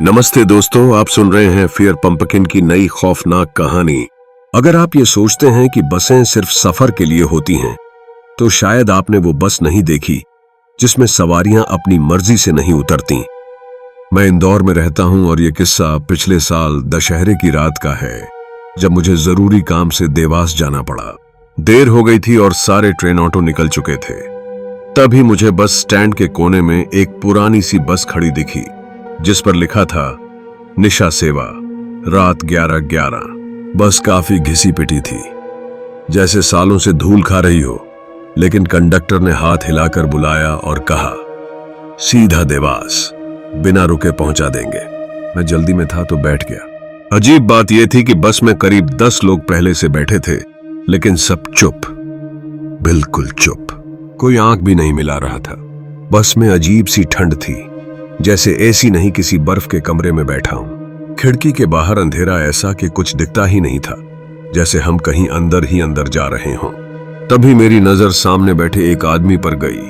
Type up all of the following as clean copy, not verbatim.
नमस्ते दोस्तों, आप सुन रहे हैं फियर पंपकिन की नई खौफनाक कहानी। अगर आप ये सोचते हैं कि बसें सिर्फ सफर के लिए होती हैं, तो शायद आपने वो बस नहीं देखी जिसमें सवारियां अपनी मर्जी से नहीं उतरती। मैं इंदौर में रहता हूं और ये किस्सा पिछले साल दशहरे की रात का है, जब मुझे जरूरी काम से देवास जाना पड़ा। देर हो गई थी और सारे ट्रेन ऑटो निकल चुके थे। तभी मुझे बस स्टैंड के कोने में एक पुरानी सी बस खड़ी दिखी, जिस पर लिखा था निशा सेवा, रात 11:11। बस काफी घिसी पिटी थी, जैसे सालों से धूल खा रही हो, लेकिन कंडक्टर ने हाथ हिलाकर बुलाया और कहा, सीधा देवास, बिना रुके पहुंचा देंगे। मैं जल्दी में था तो बैठ गया। अजीब बात यह थी कि बस में करीब 10 लोग पहले से बैठे थे, लेकिन सब चुप, बिल्कुल चुप। कोई आंख भी नहीं मिला रहा था। बस में अजीब सी ठंड थी, जैसे एसी नहीं किसी बर्फ के कमरे में बैठा हूं। खिड़की के बाहर अंधेरा ऐसा कि कुछ दिखता ही नहीं था, जैसे हम कहीं अंदर ही अंदर जा रहे हों। तभी मेरी नजर सामने बैठे एक आदमी पर गई।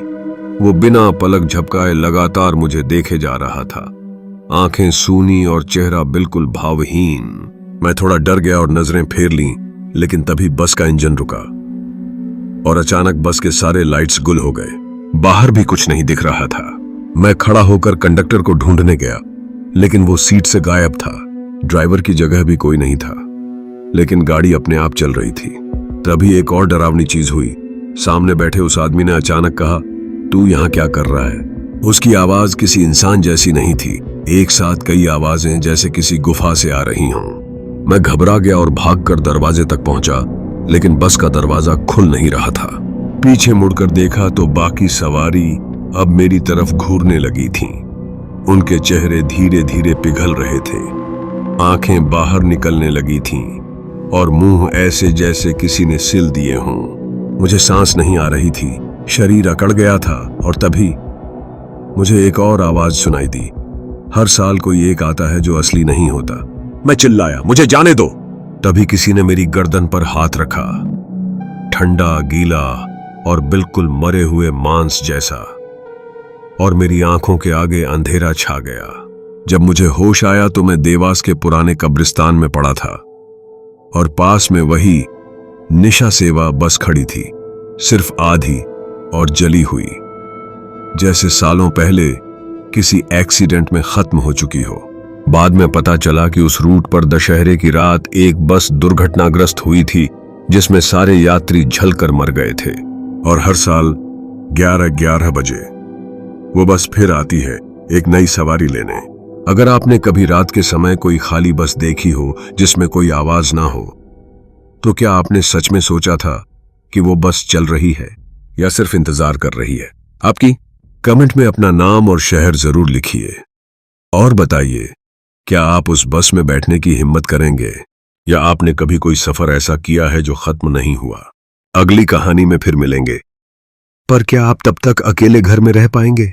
वो बिना पलक झपकाए लगातार मुझे देखे जा रहा था, आंखें सूनी और चेहरा बिल्कुल भावहीन। मैं थोड़ा डर गया और नजरें फेर लीं, लेकिन तभी बस का इंजन रुका और अचानक बस के सारे लाइट्स गुल हो गए। बाहर भी कुछ नहीं दिख रहा था। मैं खड़ा होकर कंडक्टर को ढूंढने गया, लेकिन वो सीट से गायब था। ड्राइवर की जगह भी कोई नहीं था, लेकिन गाड़ी अपने आप चल रही थी। तभी एक और डरावनी चीज हुई। सामने बैठे उस आदमी ने अचानक कहा, तू यहाँ क्या कर रहा है? उसकी आवाज किसी इंसान जैसी नहीं थी, एक साथ कई आवाजें जैसे किसी गुफा से आ रही हों। मैं घबरा गया और भागकर दरवाजे तक पहुंचा, लेकिन बस का दरवाजा खुल नहीं रहा था। पीछे मुड़कर देखा तो बाकी सवारी अब मेरी तरफ घूरने लगी थीं। उनके चेहरे धीरे धीरे पिघल रहे थे, आंखें बाहर निकलने लगी थीं और मुंह ऐसे जैसे किसी ने सिल दिए हों। मुझे सांस नहीं आ रही थी, शरीर अकड़ गया था। और तभी मुझे एक और आवाज सुनाई दी। हर साल कोई एक आता है जो असली नहीं होता। मैं चिल्लाया, मुझे जाने दो। तभी किसी ने मेरी गर्दन पर हाथ रखा, ठंडा, गीला और बिल्कुल मरे हुए मांस जैसा, और मेरी आंखों के आगे अंधेरा छा गया। जब मुझे होश आया तो मैं देवास के पुराने कब्रिस्तान में पड़ा था और पास में वही निशा सेवा बस खड़ी थी, सिर्फ आधी और जली हुई, जैसे सालों पहले किसी एक्सीडेंट में खत्म हो चुकी हो। बाद में पता चला कि उस रूट पर दशहरे की रात एक बस दुर्घटनाग्रस्त हुई थी, जिसमें सारे यात्री झलकर मर गए थे। और हर साल 11:11 बजे वो बस फिर आती है एक नई सवारी लेने। अगर आपने कभी रात के समय कोई खाली बस देखी हो जिसमें कोई आवाज ना हो, तो क्या आपने सच में सोचा था कि वो बस चल रही है या सिर्फ इंतजार कर रही है? आपकी कमेंट में अपना नाम और शहर जरूर लिखिए और बताइए, क्या आप उस बस में बैठने की हिम्मत करेंगे या आपने कभी कोई सफर ऐसा किया है जो खत्म नहीं हुआ? अगली कहानी में फिर मिलेंगे, पर क्या आप तब तक अकेले घर में रह पाएंगे?